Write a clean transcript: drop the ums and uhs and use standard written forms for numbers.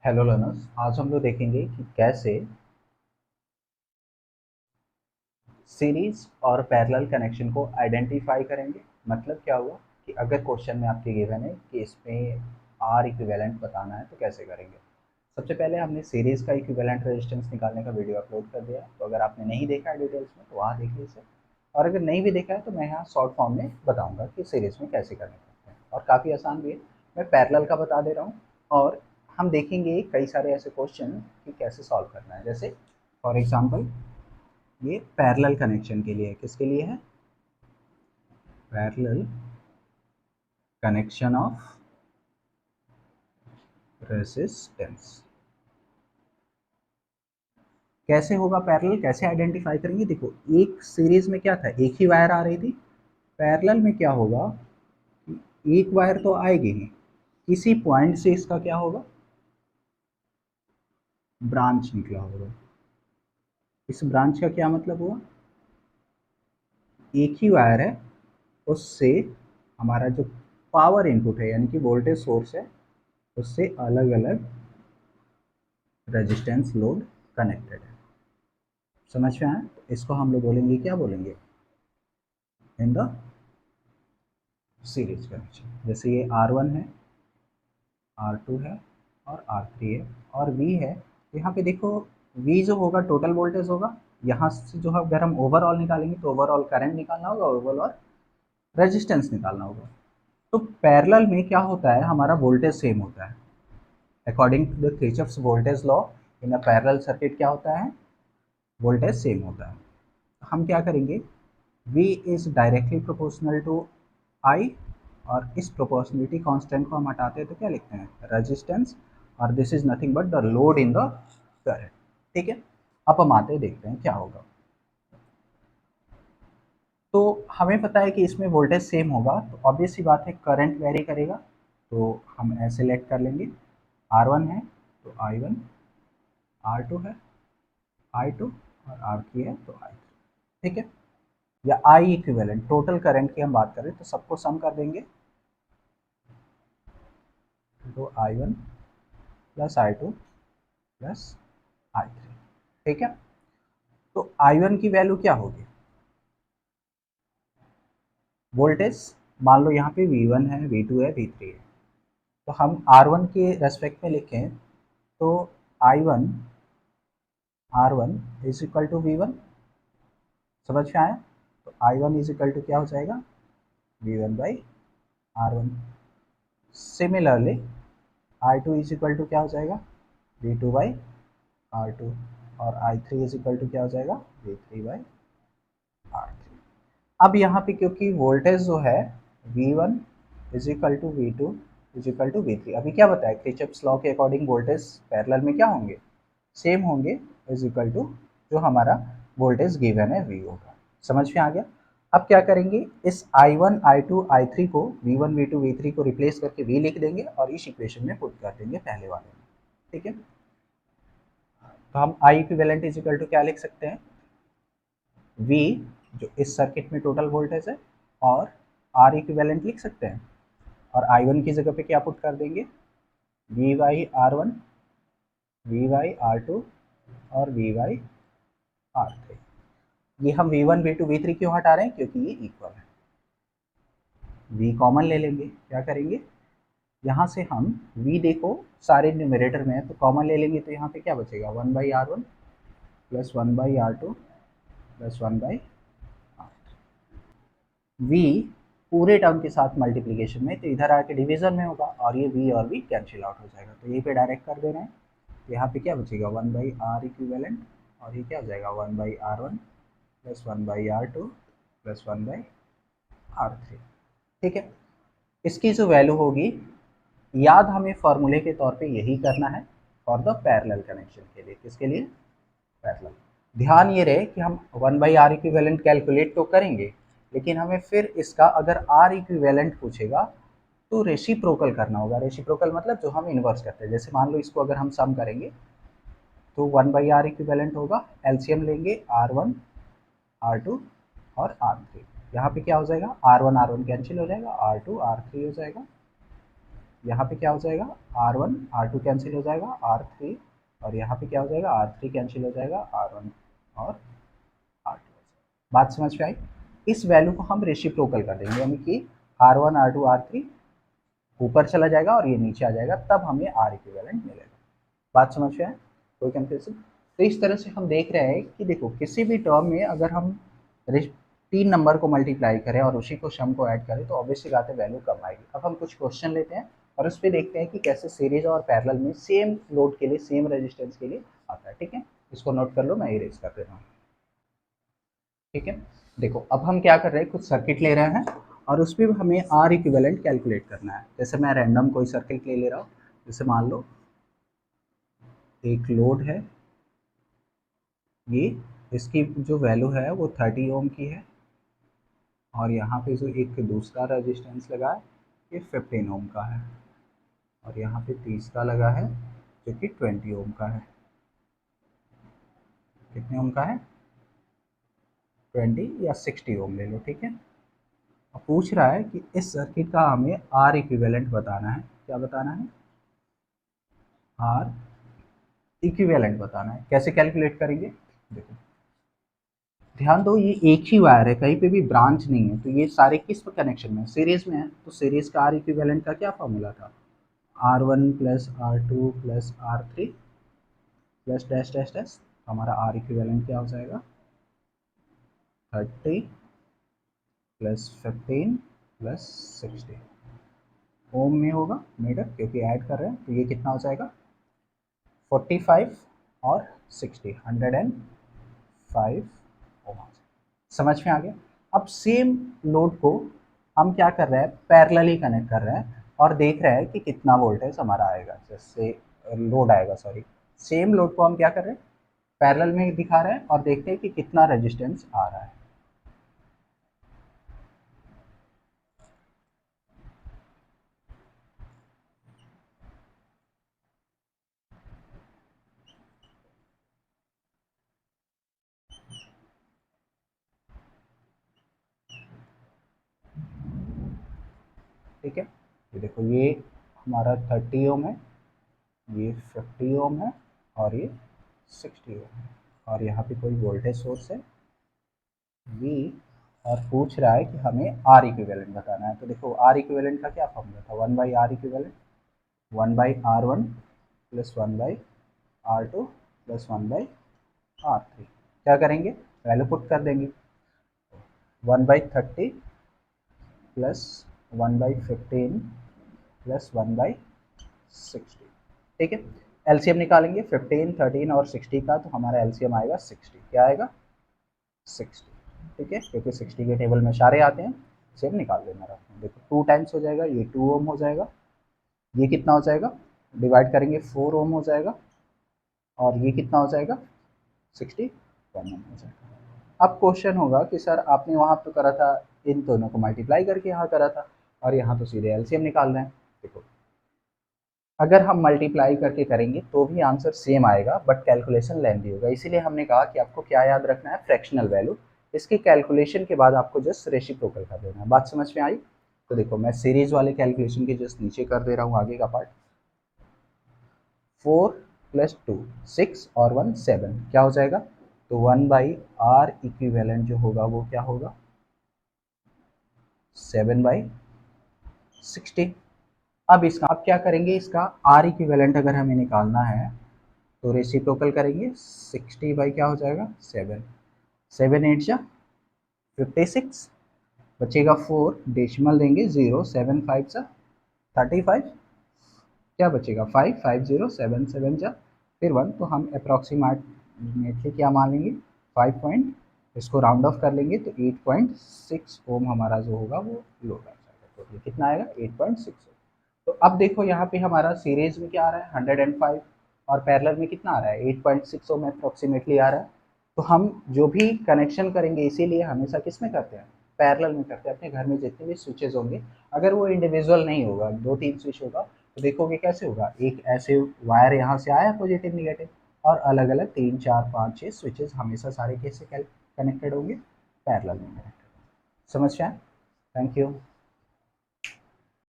Hello learners, आज हम लोग देखेंगे कि कैसे सीरीज और पैरेलल कनेक्शन को आइडेंटिफाई करेंगे। मतलब क्या हुआ कि अगर क्वेश्चन में आपके गिवन है कि इसमें आर इक्विवेलेंट बताना है तो कैसे करेंगे। सबसे पहले हमने सीरीज का इक्विवेलेंट रेजिस्टेंस निकालने का वीडियो अपलोड कर दिया है, तो अगर आपने नहीं देखा है डिटेल्स में तो वहाँ देखिए इसे। और अगर नहीं भी देखा है तो मैं यहाँ शॉर्ट फॉर्म में बताऊँगा कि सीरीज में कैसे करने पड़ते हैं, और काफ़ी आसान भी है। मैं पैरेलल का बता दे रहा हूँ, और हम देखेंगे कई सारे ऐसे क्वेश्चन कि कैसे सॉल्व करना है। जैसे फॉर एग्जांपल ये पैरेलल कनेक्शन के लिए है। किसके लिए है? Parallel connection of resistance. कैसे होगा पैरेलल, कैसे आइडेंटिफाई करेंगे? देखो, एक सीरीज में क्या था, एक ही वायर आ रही थी। पैरेलल में क्या होगा कि एक वायर तो आएगी ही, किसी पॉइंट से इसका क्या होगा, ब्रांच निकला होगा। इस ब्रांच का क्या मतलब हुआ, एक ही वायर है, उससे हमारा जो पावर इनपुट है यानी कि वोल्टेज सोर्स है, उससे अलग अलग रेजिस्टेंस लोड कनेक्टेड है। समझ में आया? इसको हम लोग बोलेंगे, क्या बोलेंगे, इन द सीरीज कनेक्शन। जैसे ये R1 है, R2 है और R3 है और V है। तो यहाँ पे देखो, V जो होगा टोटल वोल्टेज होगा। यहाँ से जो है अगर हम ओवरऑल निकालेंगे तो ओवरऑल करंट निकालना होगा, ओवरऑल रेजिस्टेंस निकालना होगा। तो पैरेलल में क्या होता है, हमारा वोल्टेज सेम होता है। According to the Kirchhoff's voltage law, in a parallel circuit क्या होता है, वोल्टेज सेम होता है। हम क्या करेंगे, V is directly proportional to I, और इस प्रोपोर्शनलिटी कांस्टेंट को हम हटाते हैं तो क्या लिखते हैं, रेजिस्टेंस, और this is nothing but the load in the current. ठीक है, अब हम आते हैं, देखते हैं क्या होगा। तो हमें पता है कि इसमें वोल्टेज सेम होगा, तो ऑब्वियस सी बात है करंट वेरी करेगा। तो हम ऐसे लेट कर लेंगे, R1 है तो I1, R2 है I2, और R3 है तो I3। ठीक है, या आई इक्विवेलेंट टोटल करंट की हम बात करें तो सबको सम कर देंगे, तो I1 plus I2 plus I3। ठीक है, तो I1 की वैल्यू क्या होगी, वोल्टेज, मान लो यहाँ पे V1 है, V2 है, V3 है। तो हम R1 के रेस्पेक्ट में लिखें तो I1 R1 is equal to V1। समझ में आया? तो I1 इज इक्वल टू क्या हो जाएगा, V1 by R1। Similarly I2 is equal to क्या हो जाएगा, V2 बाई R2, और I3 इज इक्वल टू क्या हो जाएगा, V3 बाई R3। अब यहाँ पे क्योंकि वोल्टेज जो है V1 is equal to V2 is equal to V3, अभी क्या बताया, किरचॉफ्स लॉ के अकॉर्डिंग वोल्टेज पैरेलल में क्या होंगे, सेम होंगे, इज इक्वल टू जो हमारा वोल्टेज गिवन है V होगा। समझ में आ गया? अब क्या करेंगे, इस I1 I2 I3 को V1 V2 V3 को रिप्लेस करके V लिख देंगे और इस इक्वेशन में पुट कर देंगे पहले वाले में। ठीक है, तो हम I equivalent is equal to क्या लिख सकते हैं, V जो इस सर्किट में टोटल वोल्टेज है, और R इक्विवेलेंट लिख सकते हैं, और I1 की जगह पे क्या पुट कर देंगे, V by R1, V by R2 और V बाई R3। ये हम V1 V2 V3 क्यों हटा रहे हैं, क्योंकि ये इक्वल है। V कॉमन ले लेंगे, क्या करेंगे, यहाँ से हम V देखो सारे न्यूमरेटर में है तो कॉमन ले लेंगे, तो यहाँ पे क्या बचेगा, 1/R1 plus 1/R2 plus 1/R। V पूरे टर्म के साथ मल्टीप्लीकेशन में, तो इधर आके डिवीजन में होगा और ये V और V कैंसिल आउट हो जाएगा, तो यहीं पे डायरेक्ट कर दे रहे हैं। यहाँ पे क्या बचेगा, 1/R इक्विवेलेंट, और ये क्या हो जाएगा, 1/R1 plus 1/R2 plus 1/R3। ठीक है, इसकी जो वैल्यू होगी, याद हमें फॉर्मूले के तौर पे यही करना है फॉर द पैरेलल कनेक्शन के लिए। किसके लिए, पैरेलल। ध्यान ये रहे कि हम 1/R इक्विवेलेंट कैलकुलेट तो करेंगे, लेकिन हमें फिर इसका अगर R इक्विवेलेंट पूछेगा तो रेसिप्रोकल करना होगा। रेसिप्रोकल मतलब जो हम इन्वर्स करते हैं। जैसे मान लो इसको अगर हम सम करेंगे तो 1/R इक्विवेलेंट होगा, एलसीएम लेंगे R1 R2 और R3। यहाँ पे क्या हो जाएगा, R1 R1 कैंसिल हो जाएगा, R2 R3 हो जाएगा, यहाँ पे क्या हो जाएगा, R1 R2 कैंसिल हो जाएगा, R3 और यहाँ पे क्या हो जाएगा, R3 कैंसिल हो जाएगा, R1 और R2। बात समझ में आई? इस वैल्यू को हम रेसिप्रोकल कर देंगे, यानी कि R1 R2 R3 ऊपर चला जाएगा और ये नीचे आ जाएगा, तब हमें R इक्विवेलेंट मिलेगा। बात समझ में आए? कोई कंफ्यूजन? तो इस तरह से हम देख रहे हैं कि देखो किसी भी टर्म में अगर हम 3 नंबर को मल्टीप्लाई करें और उसी को सम को ऐड करें तो ऑब्वियसली बात है वैल्यू कम आएगी। अब हम कुछ क्वेश्चन लेते हैं और उस पर देखते हैं कि कैसे सीरीज और पैरेलल में सेम लोड के लिए सेम रेजिस्टेंस के लिए आता है। ठीक है, इसको नोट कर लो, मैं इरेज कर देता हूँ। ठीक है, देखो अब हम क्या कर रहे हैं, कुछ सर्किट ले रहे हैं और उस पर हमें आर इक्विवेलेंट कैलकुलेट करना है। जैसे मैं रैंडम कोई सर्किट ले रहा हूँ, जैसे मान लो एक लोड है, ये इसकी जो वैल्यू है वो 30 ओम की है और यहाँ पे जो एक दूसरा रेजिस्टेंस लगा है ये 15 ओम का है और यहाँ पे तीसरा लगा है जो कि 20 ओम का है। कितने ओम का है? 20 या 60 ओम ले लो। ठीक है, अब पूछ रहा है कि इस सर्किट का हमें आर इक्विवेलेंट बताना है। क्या बताना है? आर इक्विवेलेंट बताना है। कैसे कैलकुलेट करेंगे? देखो ध्यान दो, ये एक ही वायर है, कहीं पे भी ब्रांच नहीं है, तो ये सारे किस पर कनेक्शन में है? सीरीज में है। तो सीरीज का आर इक्विवेलेंट का क्या फॉर्मूला था? R1 plus R2 plus R3 plus dash dash dash. हमारा आर इक्विवेलेंट क्या हो जाएगा? 30 प्लस 15 प्लस 60 ओम में होगा मीटर, क्योंकि ऐड कर रहे हैं, तो ये कितना हो जाएगा? 45 और 60 105 ओम। समझ में आ गया? अब सेम लोड को हम क्या कर रहे हैं, पैरेलली कनेक्ट कर रहे हैं और देख रहे हैं कि कितना वोल्टेज हमारा आएगा, जैसे लोड आएगा, सॉरी सेम लोड को हम क्या कर रहे हैं, पैरेलल में दिखा रहे हैं और देखते हैं कि कितना रेजिस्टेंस आ रहा है। ठीक है, ये देखो ये हमारा 30 ओम है, ये 50 ओम है और ये 60 ओम है और यहाँ पे कोई वोल्टेज सोर्स है V और पूछ रहा है कि हमें आर इक्विवेलेंट बताना है। तो देखो आर इक्विवेलेंट का क्या फॉर्मूला था? 1 by R equivalent 1 by R1 plus 1 by R2 plus 1 by R3। क्या करेंगे? वैल्यू पुट कर देंगे। 1 by 30 plus 1 by 15 plus 1 by 60। ठीक है, एलसीएम निकालेंगे 15 13 और 60 का, तो हमारा एलसीएम आएगा 60। क्या आएगा? 60। ठीक है, क्योंकि 60 के टेबल में सारे आते हैं, सेम निकाल देना रखना। देखो 2 टाइम्स हो जाएगा, ये 2 ओम हो जाएगा, ये कितना हो जाएगा, डिवाइड करेंगे 4 ओम हो जाएगा और ये कितना हो जाएगा, 61 ओम हो जाएगा। अब क्वेश्चन होगा कि सर आपने वहाँ तो करा था, इन दोनों को मल्टीप्लाई करके यहाँ करा था और यहाँ तो सीधे एलसीएम निकाल रहे हैं। देखो अगर हम मल्टीप्लाई करके करेंगे तो भी आंसर सेम आएगा, बट कैलकुलेशन लेंथी होगा, इसीलिए हमने कहा कि आपको क्या याद रखना है, फ्रैक्शनल वैल्यू। इसके कैलकुलेशन के बाद आपको जस्ट रेसिप्रोकल कर देना है। बात समझ में आई? तो देखो मैं सीरीज वाले कैलकुलेशन के जस्ट नीचे कर दे रहा हूँ आगे का पार्ट। 4 प्लस 2 6 और 1 7, क्या हो जाएगा? तो 1 बाई आर इक्विवेलेंट जो होगा वो क्या होगा, 7 बाई 60। अब इसका अब क्या करेंगे, इसका आर इक्विवेलेंट अगर हमें निकालना है तो रेसिप्रोकल करेंगे, 60 बाई क्या हो जाएगा, 7 7 8 जा 56, बचेगा 4, डेसिमल देंगे 0, 7 5 जा 35, क्या बचेगा 5 5 0 7 7 जा फिर 1, तो हम अप्रॉक्सीमेटली क्या मान लेंगे, 5 पॉइंट, इसको राउंड ऑफ कर लेंगे तो 8.6 ओम हमारा जो होगा वो लोड आ जाएगा। तो ये कितना आएगा, 8.6 ओम। तो अब देखो यहाँ पे हमारा सीरीज में क्या आ रहा है, 105 और पैरेलल में कितना आ रहा है, 8.6 ओम अप्रॉक्सीमेटली आ रहा है। तो हम जो भी कनेक्शन करेंगे, इसीलिए हमेशा किस में करते हैं, पैरेलल में करते हैं। अपने घर में जितने भी स्विचेस होंगे, अगर वो इंडिविजुअल नहीं होगा, 2 3 स्विच होगा, तो देखोगे कैसे होगा, एक ऐसे वायर यहाँ से आया पॉजिटिव निगेटिव और अलग अलग 3 4 5 6 स्विचेस हमेशा सारे कैसे कनेक्टेड होंगे, पैरेलल में कनेक्टेड। समझ में आया? Thank you.